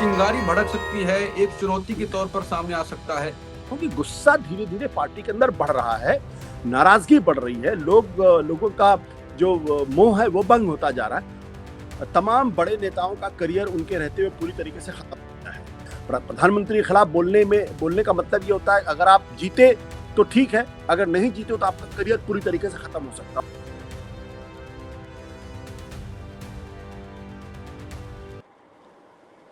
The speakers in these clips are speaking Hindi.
चिंगारी भड़क सकती है, एक चुनौती के तौर पर सामने आ सकता है। क्योंकि गुस्सा धीरे धीरे पार्टी के अंदर बढ़ रहा है, नाराजगी बढ़ रही है, लोगों का जो मोह है वो भंग होता जा रहा है। तमाम बड़े नेताओं का करियर उनके रहते हुए पूरी तरीके से खत्म हो गया है। प्रधानमंत्री के खिलाफ बोलने का मतलब ये होता है, अगर आप जीते तो ठीक है, अगर नहीं जीते तो आपका करियर पूरी तरीके से खत्म हो सकता है।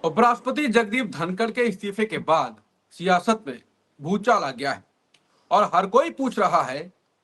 उपराष्ट्रपति जगदीप धनखड़ के इस्तीफे के बाद सियासत में भूचाल आ गया है और हर कोई पूछ रहा है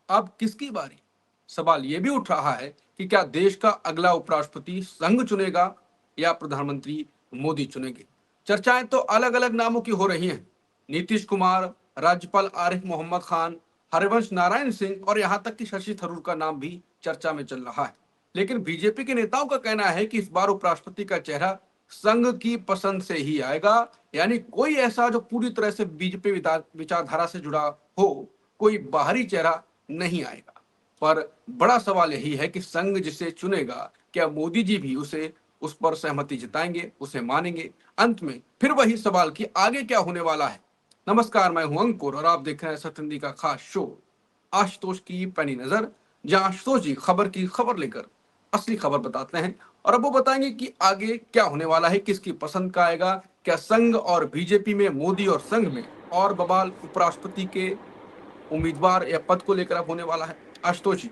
अब किसकी बारी। सवाल यह भी उठ रहा है कि क्या देश का अगला उपराष्ट्रपति संघ चुनेगा या प्रधानमंत्री मोदी चुनेंगे। चर्चाएं तो अलग अलग नामों की हो रही हैं। नीतीश कुमार, राज्यपाल आरिफ मोहम्मद खान, हरिवंश नारायण सिंह और यहां तक कि शशि थरूर का नाम भी चर्चा में चल रहा है। लेकिन बीजेपी के नेताओं का कहना है कि इस बार उपराष्ट्रपति का चेहरा संघ की पसंद से ही आएगा, यानी कोई ऐसा जो पूरी तरह से बीजेपी विचारधारा से जुड़ा हो, कोई बाहरी चेहरा नहीं आएगा। पर बड़ा सवाल यही है कि संघ जिसे चुनेगा, क्या मोदी जी भी उस पर सहमति जताएंगे, उसे मानेंगे। अंत में फिर वही सवाल कि आगे क्या होने वाला है। नमस्कार, मैं हूं अंकुर और आप देख रहे हैं सत्य हिंदी का खास शो आशुतोष की पैनी नजर, जहां आशुतोष जी खबर की खबर लेकर असली खबर बताते हैं। और अब वो बताएंगे कि आगे क्या होने वाला है, किसकी पसंद का आएगा, क्या संघ और बीजेपी में, मोदी और संघ में और बवाल उपराष्ट्रपति के उम्मीदवार या पद को लेकर अब होने वाला है। आशुतोष जी।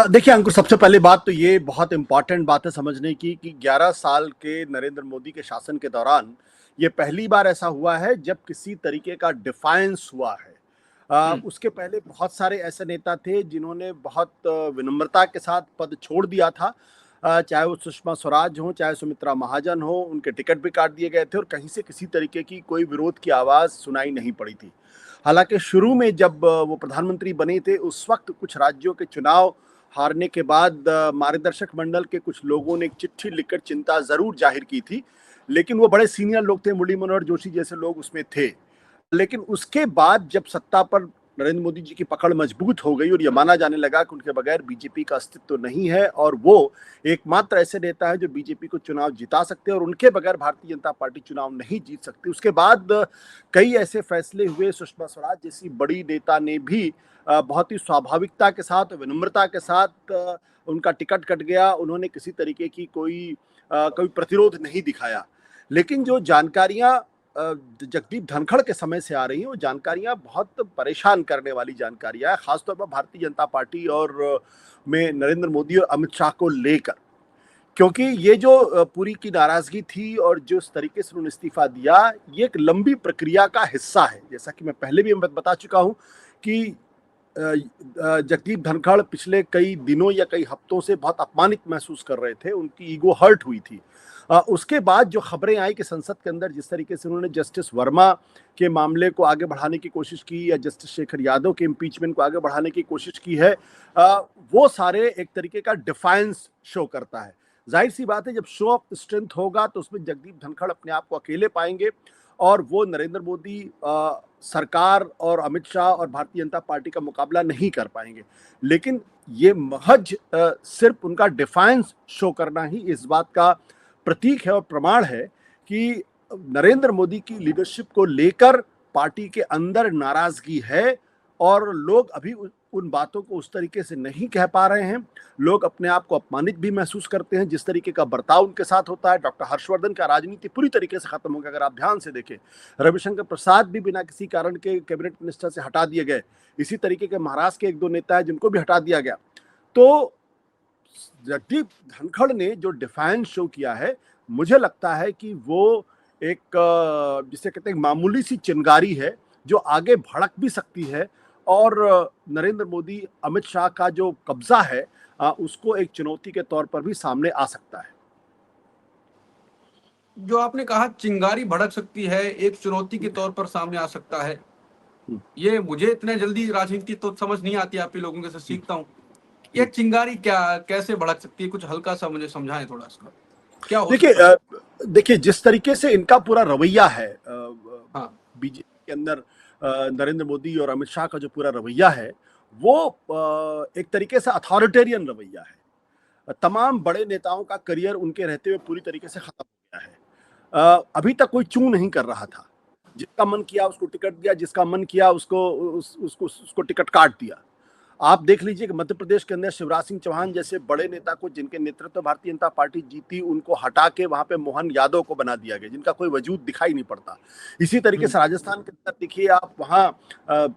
देखिए अंकुर, सबसे पहले बात तो ये बहुत इंपॉर्टेंट बात है समझने की कि 11 साल के नरेंद्र मोदी के शासन के दौरान ये पहली बार ऐसा हुआ है जब किसी तरीके का डिफायंस हुआ है। उसके पहले बहुत सारे ऐसे नेता थे जिन्होंने बहुत विनम्रता के साथ पद छोड़ दिया था। चाहे वो सुषमा स्वराज हो, चाहे सुमित्रा महाजन हो, उनके टिकट भी काट दिए गए थे और कहीं से किसी तरीके की कोई विरोध की आवाज़ सुनाई नहीं पड़ी थी। हालांकि शुरू में जब वो प्रधानमंत्री बने थे, उस वक्त कुछ राज्यों के चुनाव हारने के बाद मार्गदर्शक मंडल के कुछ लोगों ने एक चिट्ठी लिखकर चिंता जरूर जाहिर की थी, लेकिन वो बड़े सीनियर लोग थे, मुरली मनोहर जोशी जैसे लोग उसमें थे। लेकिन उसके बाद जब सत्ता पर नरेंद्र मोदी जी की पकड़ मजबूत हो गई और ये माना जाने लगा कि उनके बगैर बीजेपी का अस्तित्व नहीं है और वो एकमात्र ऐसे नेता है जो बीजेपी को चुनाव जिता सकते हैं और उनके बगैर भारतीय जनता पार्टी चुनाव नहीं जीत सकती, उसके बाद कई ऐसे फैसले हुए। सुषमा स्वराज जैसी बड़ी नेता ने भी बहुत ही स्वाभाविकता के साथ, विनम्रता के साथ उनका टिकट कट गया। उन्होंने किसी तरीके की कोई प्रतिरोध नहीं दिखाया। लेकिन जो जानकारियां जगदीप धनखड़ के समय से आ रही हैं, वो जानकारियां बहुत परेशान करने वाली जानकारियां हैं, खासतौर पर भारतीय जनता पार्टी और में नरेंद्र मोदी और अमित शाह को लेकर। क्योंकि ये जो पूरी की नाराजगी थी और जो इस तरीके से उन्होंने इस्तीफा दिया, ये एक लंबी प्रक्रिया का हिस्सा है। जैसा कि मैं पहले भी बता चुका हूं कि जगदीप धनखड़ पिछले कई दिनों या कई हफ्तों से बहुत अपमानित महसूस कर रहे थे, उनकी ईगो हर्ट हुई थी। उसके बाद जो खबरें आई कि संसद के अंदर जिस तरीके से उन्होंने जस्टिस वर्मा के मामले को आगे बढ़ाने की कोशिश की या जस्टिस शेखर यादव के इम्पीचमेंट को आगे बढ़ाने की कोशिश की है, वो सारे एक तरीके का डिफायंस शो करता है। जाहिर सी बात है, जब शो ऑफ स्ट्रेंथ होगा तो उसमें जगदीप धनखड़ अपने आप को अकेले पाएंगे और वो नरेंद्र मोदी सरकार और अमित शाह और भारतीय जनता पार्टी का मुकाबला नहीं कर पाएंगे। लेकिन ये महज सिर्फ उनका डिफायंस शो करना ही इस बात का प्रतीक है और प्रमाण है कि नरेंद्र मोदी की लीडरशिप को लेकर पार्टी के अंदर नाराजगी है और लोग अभी उन बातों को उस तरीके से नहीं कह पा रहे हैं। लोग अपने आप को अपमानित भी महसूस करते हैं जिस तरीके का बर्ताव उनके साथ होता है। डॉक्टर हर्षवर्धन का राजनीति पूरी तरीके से खत्म हो गया। अगर आप ध्यान से देखें, रविशंकर प्रसाद भी बिना किसी कारण के कैबिनेट मिनिस्टर से हटा दिए गए। इसी तरीके के महाराष्ट्र के एक दो नेता है जिनको भी हटा दिया गया। तो जगदीप धनखड़ ने जो डिफायंस शो किया है, मुझे लगता है कि वो एक जिसे कहते हैं मामूली सी चिंगारी है जो आगे भड़क भी सकती है और नरेंद्र मोदी अमित शाह का जो कब्जा है उसको एक चुनौती के तौर पर भी सामने आ सकता है। जो आपने कहा चिंगारी भड़क सकती है, एक चुनौती के तौर पर सामने आ सकता है, ये मुझे इतने जल्दी राजनीति तो समझ नहीं आती, आप ही लोगों से सीखता हूँ। ये चिंगारी क्या कैसे भड़क सकती है, कुछ हल्का सा मुझे समझाएं थोड़ा इसका क्या हो सकता है। देखिए जिस तरीके से इनका पूरा रवैया है हाँ। बीजेपी के अंदर, नरेंद्र मोदी और अमित शाह का जो पूरा रवैया है वो एक तरीके से अथॉरिटेरियन रवैया है। तमाम बड़े नेताओं का करियर उनके रहते हुए पूरी तरीके से खत्म हो गया है। अभी तक कोई चू नहीं कर रहा था। जिसका मन किया उसको टिकट दिया, जिसका मन किया उसको टिकट काट दिया। आप देख लीजिए कि मध्य प्रदेश के अंदर शिवराज सिंह चौहान जैसे बड़े नेता को, जिनके नेतृत्व भारतीय जनता पार्टी जीती, उनको हटा के वहां पे मोहन यादव को बना दिया गया, जिनका कोई वजूद दिखाई नहीं पड़ता। इसी तरीके से राजस्थान के अंदर देखिए आप, वहां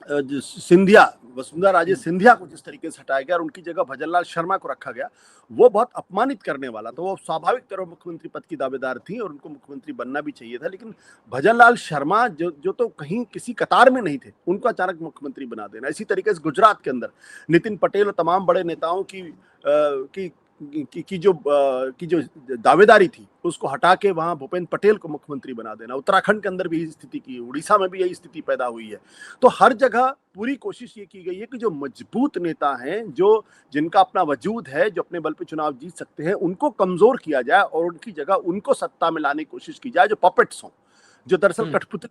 सिंधिया, वसुंधरा राजे सिंधिया को जिस तरीके से हटाया गया और उनकी जगह भजनलाल शर्मा को रखा गया, वो बहुत अपमानित करने वाला। तो वो स्वाभाविक तौर पर मुख्यमंत्री पद की दावेदार थी और उनको मुख्यमंत्री बनना भी चाहिए था, लेकिन भजनलाल शर्मा जो तो कहीं किसी कतार में नहीं थे, उनको अचानक मुख्यमंत्री बना देना। इसी तरीके से गुजरात के अंदर नितिन पटेल और तमाम बड़े नेताओं की जो दावेदारी थी उसको हटा के वहां भूपेंद्र पटेल को मुख्यमंत्री बना देना। उत्तराखंड के अंदर भी यही स्थिति की, उड़ीसा में भी यही स्थिति पैदा हुई है। तो हर जगह पूरी कोशिश ये की गई है कि जो मजबूत नेता हैं, जो जिनका अपना वजूद है, जो अपने बल पे चुनाव जीत सकते हैं, उनको कमजोर किया जाए और उनकी जगह उनको सत्ता में लाने की कोशिश की जाए, जो पपेट्स हों, जो दरअसल कठपुतली,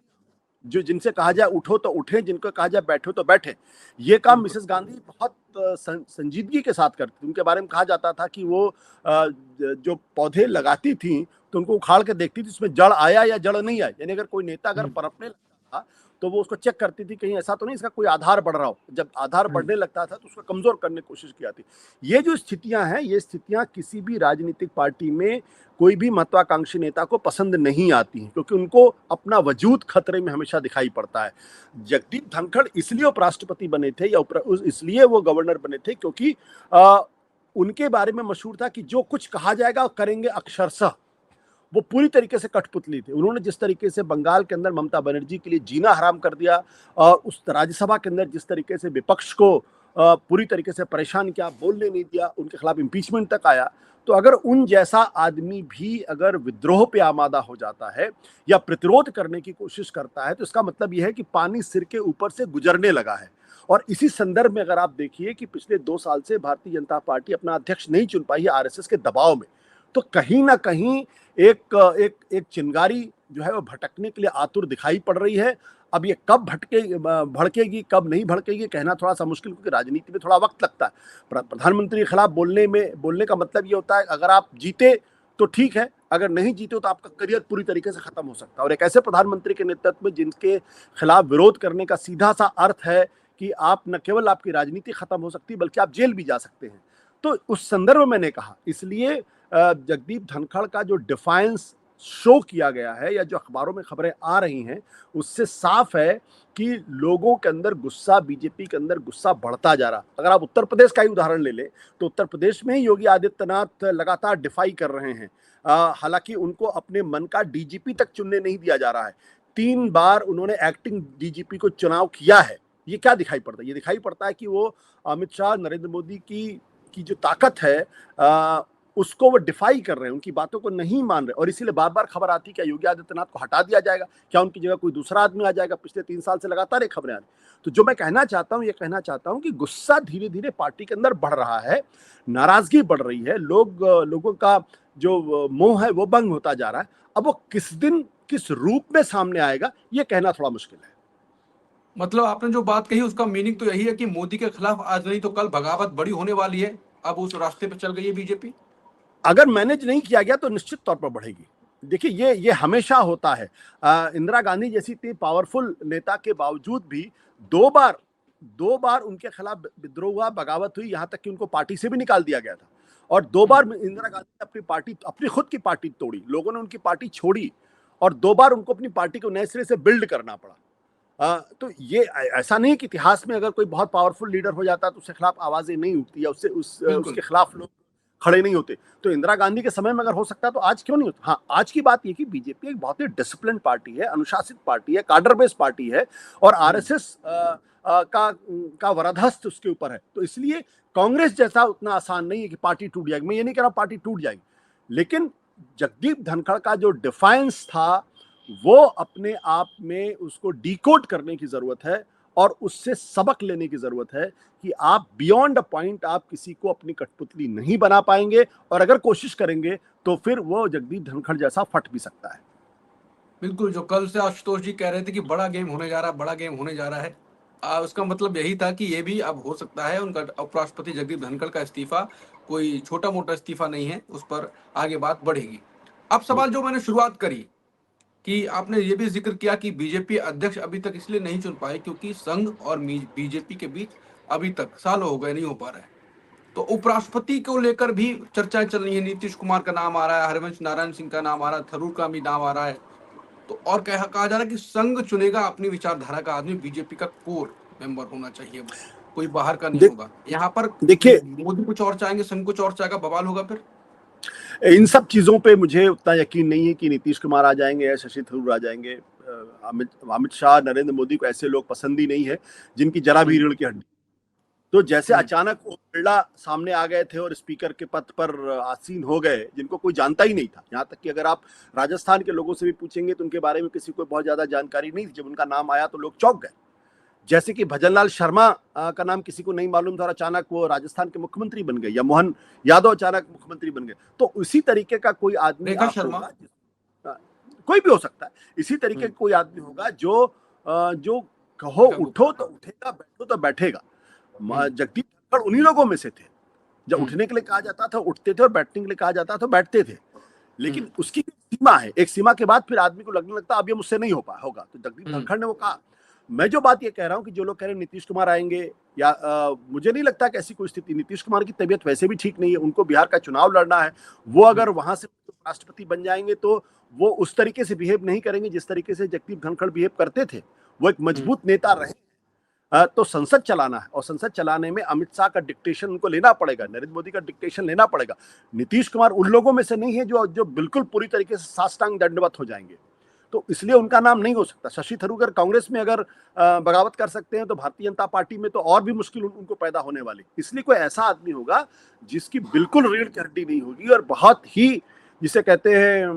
जो जिनसे कहा जाए उठो तो उठे, जिनको कहा जाए बैठो तो बैठे। ये काम मिसेस गांधी बहुत संजीदगी के साथ करती थी। उनके बारे में कहा जाता था कि वो जो पौधे लगाती थी तो उनको उखाड़ के देखती थी उसमें जड़ आया या जड़ नहीं आया, यानी अगर कोई नेता अगर पनपने लगता था तो वो उसको चेक करती थी, कहीं ऐसा तो नहीं इसका कोई आधार बढ़ रहा हो। जब आधार बढ़ने लगता था तो उसको कमजोर करने की कोशिश की जाती। ये जो स्थितियां हैं, ये स्थितियां किसी भी राजनीतिक पार्टी में कोई भी महत्वाकांक्षी नेता को पसंद नहीं आती हैं, क्योंकि उनको अपना वजूद खतरे में हमेशा दिखाई पड़ता है। जगदीप धनखड़ इसलिए उपराष्ट्रपति बने थे या इसलिए वो गवर्नर बने थे क्योंकि उनके बारे में मशहूर था कि जो कुछ कहा जाएगा करेंगे अक्षरशः। वो पूरी तरीके से कठपुतली थे। उन्होंने जिस तरीके से बंगाल के अंदर ममता बनर्जी के लिए जीना हराम कर दिया और उस राज्यसभा के अंदर जिस तरीके से विपक्ष को पूरी तरीके से परेशान किया, बोलने नहीं दिया, उनके खिलाफ इम्पीचमेंट तक आया। तो अगर उन जैसा आदमी भी अगर विद्रोह पे आमादा हो जाता है या प्रतिरोध करने की कोशिश करता है तो इसका मतलब यह है कि पानी सिर के ऊपर से गुजरने लगा है। और इसी संदर्भ में अगर आप देखिए कि पिछले 2 साल से भारतीय जनता पार्टी अपना अध्यक्ष नहीं चुन पाई है आरएसएस के दबाव में, तो कहीं ना कहीं एक चिंगारी जो है वो भटकने के लिए आतुर दिखाई पड़ रही है। अब ये कब भड़केगी, कब नहीं भड़केगी, कहना थोड़ा सा मुश्किल, क्योंकि राजनीति में थोड़ा वक्त लगता है। प्रधानमंत्री के खिलाफ बोलने का मतलब ये होता है अगर आप जीते तो ठीक है, अगर नहीं जीते तो आपका करियर पूरी तरीके से खत्म हो सकता है। और एक ऐसे प्रधानमंत्री के नेतृत्व में जिनके खिलाफ विरोध करने का सीधा सा अर्थ है कि आप न केवल आपकी राजनीति खत्म हो सकती है बल्कि आप जेल भी जा सकते हैं। तो उस संदर्भ में मैंने कहा, इसलिए जगदीप धनखड़ का जो डिफाइंस शो किया गया है या जो अखबारों में खबरें आ रही हैं उससे साफ है कि लोगों के अंदर गुस्सा, बीजेपी के अंदर गुस्सा बढ़ता जा रहा। अगर आप उत्तर प्रदेश का ही उदाहरण ले ले तो उत्तर प्रदेश में ही योगी आदित्यनाथ लगातार डिफाई कर रहे हैं। हालांकि उनको अपने मन का डीजीपी तक चुनने नहीं दिया जा रहा है। 3 बार उन्होंने एक्टिंग डीजीपी को चुनाव किया है। ये क्या दिखाई पड़ता है? ये दिखाई पड़ता है कि वो अमित शाह, नरेंद्र मोदी की जो ताकत है उसको वो डिफाई कर रहे हैं, उनकी बातों को नहीं मान रहे। और इसीलिए बार बार खबर आती है क्या योगी आदित्यनाथ को हटा दिया जाएगा, क्या उनकी जगह कोई दूसरा आदमी आ जाएगा। पिछले 3 साल से लगातार ये खबरें आ रही। तो जो मैं कहना चाहता हूँ, ये कहना चाहता हूँ कि गुस्सा धीरे धीरे पार्टी के अंदर बढ़ रहा है, नाराजगी बढ़ रही है, लोगों का जो मोह है वो भंग होता जा रहा है। अब वो किस दिन किस रूप में सामने आएगा ये कहना थोड़ा मुश्किल है। मतलब आपने जो बात कही उसका मीनिंग तो यही है कि मोदी के खिलाफ आज नहीं तो कल बगावत बड़ी होने वाली है, अब उस रास्ते पे चल गई है बीजेपी। अगर मैनेज नहीं किया गया तो निश्चित तौर पर बढ़ेगी। देखिए ये हमेशा होता है। इंदिरा गांधी जैसी इतनी पावरफुल नेता के बावजूद भी दो बार उनके खिलाफ विद्रोह हुआ, बगावत हुई, यहां तक कि उनको पार्टी से भी निकाल दिया गया था। और 2 बार इंदिरा गांधी ने अपनी खुद की पार्टी तोड़ी, लोगों ने उनकी पार्टी छोड़ी और 2 बार उनको अपनी पार्टी को नए सिरे से बिल्ड करना पड़ा। तो ये ऐसा नहीं कि इतिहास में अगर कोई बहुत पावरफुल लीडर हो जाता है तो उसके खिलाफ आवाजें नहीं उठती या उसके खिलाफ लोग खड़े नहीं होते। तो इंदिरा गांधी के समय में अगर हो सकता तो आज क्यों नहीं होता। हाँ, आज की बात ये कि बीजेपी एक बहुत ही डिसिप्लिन पार्टी है, अनुशासित पार्टी है, काडर बेस्ड पार्टी है और आरएसएस का वरदहस्त उसके ऊपर है। तो इसलिए कांग्रेस जैसा उतना आसान नहीं है कि पार्टी टूट जाएगी। मैं ये नहीं कह रहा पार्टी टूट जाएगी, लेकिन जगदीप धनखड़ का जो डिफाइंस था वो अपने आप में उसको डिकोड करने की जरूरत है और उससे सबक लेने की जरूरत है कि आप बियॉन्ड अ पॉइंट आप किसी को अपनी कठपुतली नहीं बना पाएंगे और अगर कोशिश करेंगे तो फिर वो जगदीप धनखड़ जैसा फट भी सकता है। बिल्कुल, जो कल से आशुतोष जी कह रहे थे कि बड़ा गेम होने जा रहा है, बड़ा गेम होने जा रहा है, उसका मतलब यही था कि ये भी अब हो सकता है उनका उपराष्ट्रपति जगदीप धनखड़ का इस्तीफा कोई छोटा मोटा इस्तीफा नहीं है, उस पर आगे बात बढ़ेगी। अब सवाल जो मैंने शुरुआत करी कि आपने ये भी जिक्र किया कि बीजेपी अध्यक्ष अभी तक इसलिए नहीं चुन पाए क्योंकि संघ और बीजेपी के बीच अभी तक सालों हो गए नहीं हो पा रहा है। तो उपराष्ट्रपति को लेकर भी चर्चाएं चल रही है, नीतीश कुमार का नाम आ रहा है, हरिवंश नारायण सिंह का नाम आ रहा है, थरूर का भी नाम आ रहा है। तो और कहा जा रहा है कि संघ चुनेगा अपनी विचारधारा का आदमी, बीजेपी का कोर मेंबर होना चाहिए, कोई बाहर का नहीं होगा। यहाँ पर देखिए, मोदी कुछ और चाहेंगे, संघ कुछ और चाहेगा, बवाल होगा फिर। इन सब चीजों पे मुझे उतना यकीन नहीं है कि नीतीश कुमार आ जाएंगे या शशि थरूर आ जाएंगे। अमित शाह, नरेंद्र मोदी को ऐसे लोग पसंद ही नहीं है जिनकी जरा भी रीढ़ की हड्डी। तो जैसे अचानक वो बिरला सामने आ गए थे और स्पीकर के पद पर आसीन हो गए, जिनको कोई जानता ही नहीं था। यहाँ तक कि अगर आप राजस्थान के लोगों से भी पूछेंगे तो उनके बारे में किसी को बहुत ज्यादा जानकारी नहीं थी। जब उनका नाम आया तो लोग चौंक गए। जैसे कि भजनलाल शर्मा का नाम किसी को नहीं मालूम था और अचानक वो राजस्थान के मुख्यमंत्री बन गए, या मोहन यादव अचानक मुख्यमंत्री बन गए। तो उसी तरीके का कोई आदमी कोई भी हो सकता है, इसी तरीके का कोई आदमी होगा जो कहो उठो तो उठेगा, बैठो तो बैठेगा। जगदीप धनखड़ उन्हीं लोगों में से थे। जब उठने के लिए कहा जाता था उठते थे और बैठने के लिए कहा जाता था बैठते थे। लेकिन उसकी सीमा है, एक सीमा के बाद फिर आदमी को लगने लगता अब ये मुझसे नहीं होगा। तो जगदीप धनखड़ ने वो कहा। मैं जो बात ये कह रहा हूं कि जो लोग कह रहे हैं नीतीश कुमार आएंगे, या मुझे नहीं लगता कि ऐसी कोई स्थिति। नीतीश कुमार की तबीयत वैसे भी ठीक नहीं है, उनको बिहार का चुनाव लड़ना है। वो अगर वहां से राष्ट्रपति बन जाएंगे तो वो उस तरीके से बिहेव नहीं करेंगे जिस तरीके से जगदीप धनखड़ बिहेव करते थे। वो एक मजबूत नेता रहे। तो संसद चलाना है और संसद चलाने में अमित शाह का डिक्टेशन उनको लेना पड़ेगा, नरेंद्र मोदी का डिक्टेशन लेना पड़ेगा। नीतीश कुमार उन लोगों में से नहीं है जो बिल्कुल पूरी तरीके से साष्टांग दंडवत हो जाएंगे। तो इसलिए उनका नाम नहीं हो सकता। शशि थरूर अगर कांग्रेस में अगर बगावत कर सकते हैं तो भारतीय जनता पार्टी में तो और भी मुश्किल उनको पैदा होने वाली। इसलिए कोई ऐसा आदमी होगा जिसकी बिल्कुल रीढ़ की हड्डी नहीं होगी और बहुत ही, जिसे कहते हैं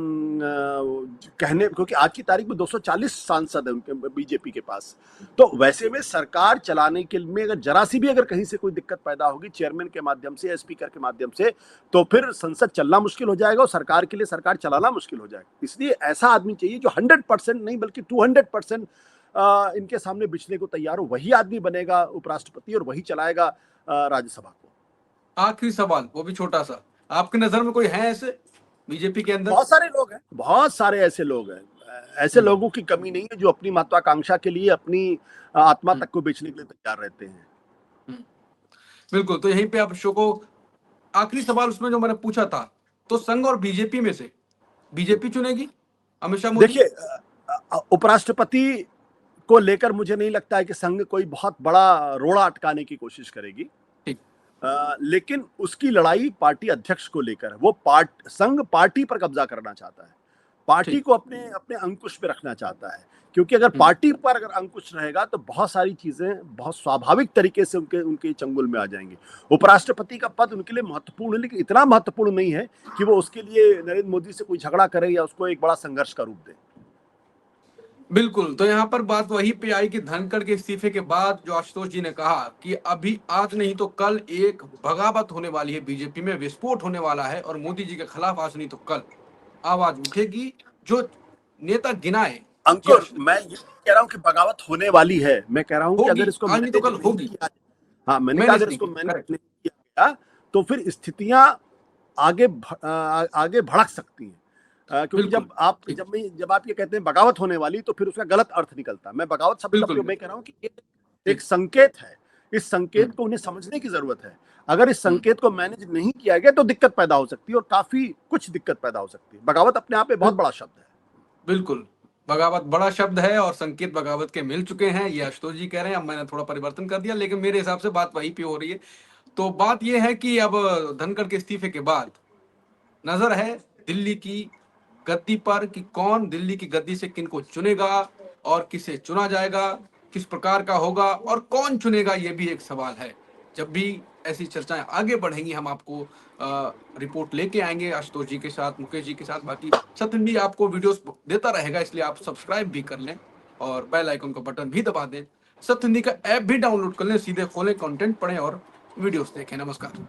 कहने, क्योंकि आज की तारीख में 240 सांसद है उनके बीजेपी के पास। तो वैसे में सरकार चलाने के लिए अगर जरा सी भी अगर कहीं से कोई दिक्कत पैदा होगी चेयरमैन के माध्यम से या स्पीकर के माध्यम से, तो फिर संसद चलना मुश्किल हो जाएगा और सरकार के लिए सरकार चलाना मुश्किल हो जाएगा। इसलिए ऐसा आदमी चाहिए जो 100% नहीं बल्कि 200% इनके सामने बिछने को तैयार हो। वही आदमी बनेगा उपराष्ट्रपति और वही चलाएगा राज्यसभा को। आखिरी सवाल, वो भी छोटा सा, आपकी नजर में कोई है ऐसे बीजेपी के अंदर? बहुत सारे लोग हैं, बहुत सारे ऐसे लोग हैं। ऐसे लोगों की कमी नहीं है जो अपनी महत्वाकांक्षा के लिए अपनी आत्मा तक को बेचने के लिए तैयार रहते हैं। बिल्कुल। तो यहीं पे आप शो को आखिरी सवाल उसमें जो मैंने पूछा था, तो संघ और बीजेपी में से बीजेपी चुनेगी अमित शाह मोदी? देखिए, उपराष्ट्रपति को लेकर मुझे नहीं लगता है कि संघ कोई बहुत बड़ा रोड़ा अटकाने की कोशिश करेगी। लेकिन उसकी लड़ाई पार्टी अध्यक्ष को लेकर है। वो संघ पार्टी पर कब्जा करना चाहता है, पार्टी को अपने अपने अंकुश पे रखना चाहता है। क्योंकि अगर पार्टी पर अगर अंकुश रहेगा तो बहुत सारी चीजें बहुत स्वाभाविक तरीके से उनके चंगुल में आ जाएंगी। उपराष्ट्रपति का पद उनके लिए महत्वपूर्ण है, लेकिन इतना महत्वपूर्ण नहीं है कि वो उसके लिए नरेंद्र मोदी से कोई झगड़ा करे या उसको एक बड़ा संघर्ष का रूप दे। बिल्कुल। तो यहाँ पर बात वही पे आई कि धनखड़ के इस्तीफे के बाद जो आशुतोष जी ने कहा कि अभी आज नहीं तो कल एक बगावत होने वाली है, बीजेपी में विस्फोट होने वाला है और मोदी जी के खिलाफ आज नहीं तो कल आवाज उठेगी। जो नेता गिनाए, अंकुर, मैं ये कह रहा हूँ कि बगावत होने वाली है। मैं कह रहा हूँ कि अगर इसको आज नहीं तो कल होगी। हाँ, मैंने कहा अगर इसको मैनेज नहीं किया गया तो फिर स्थितियां आगे भड़क सकती हैं। क्योंकि जब आप ये कहते हैं बगावत होने वाली तो फिर उसका गलत अर्थ निकलता है। मैं बगावत शब्द का मैं कह रहा हूँ कि एक संकेत है। इस संकेत को उन्हें समझने की जरूरत है। अगर इस संकेत को मैनेज नहीं किया गया तो दिक्कत पैदा हो सकती है और काफी कुछ दिक्कत पैदा हो सकती है। बगावत अपने आप में बहुत बड़ा शब्द है। बिल्कुल, बगावत बड़ा शब्द है और संकेत बगावत के मिल चुके हैं, ये आशुतोष जी कह रहे हैं। अब मैंने थोड़ा परिवर्तन कर दिया, लेकिन मेरे हिसाब से बात वहीं पे हो रही है। तो बात यह है कि अब धनखड़ के इस्तीफे के बाद नजर है दिल्ली की गद्दी पर कि कौन दिल्ली की गद्दी से किनको चुनेगा और किसे चुना जाएगा, किस प्रकार का होगा और कौन चुनेगा, ये भी एक सवाल है। जब भी ऐसी चर्चाएं आगे बढ़ेंगी हम आपको रिपोर्ट लेके आएंगे आशुतोष जी के साथ, मुकेश जी के साथ। बाकी सत्यन भी आपको वीडियोस देता रहेगा, इसलिए आप सब्सक्राइब भी कर लें और बेल आइकन का बटन भी दबा दें। सत्यन का ऐप भी डाउनलोड कर लें, सीधे खोलें, कंटेंट पढ़ें और वीडियोस देखें। नमस्कार।